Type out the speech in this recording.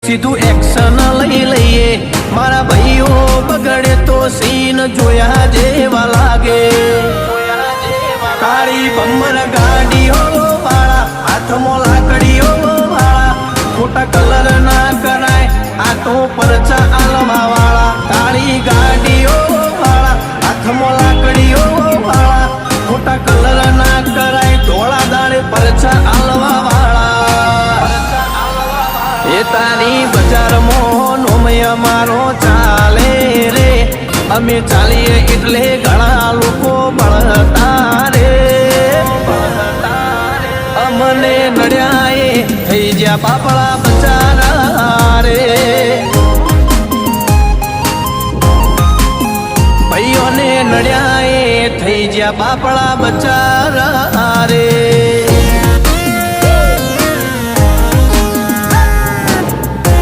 સીધું એક્શન લઈ લઈએ મારા ભાઈઓ બગડે તો સીન જોયા જેવા લાગે કાળી બમ્બર ગાડીઓ વાળા હાથમાં લાકડીઓ વાળા ખોટા કલર ના કરાય આ તો પરચા આલવા વાળા કાળી ગાડીઓ વાળા હાથમાં લાકડીઓ વાળા ખોટા કલર ના કરાય ધોળા દાડે પરચા આલવા વાળા એ તારી બજારમાં નોમય મારો ચાલે રે અમે ચાલીએ એટલે ઘણા લોકો મળતા રે અમને નડ્યા એ થઈ જ્યાં બાપડા બચારા રે ભાઈઓને નડ્યા એ થઈ જ્યાં બાપડા બચારા રે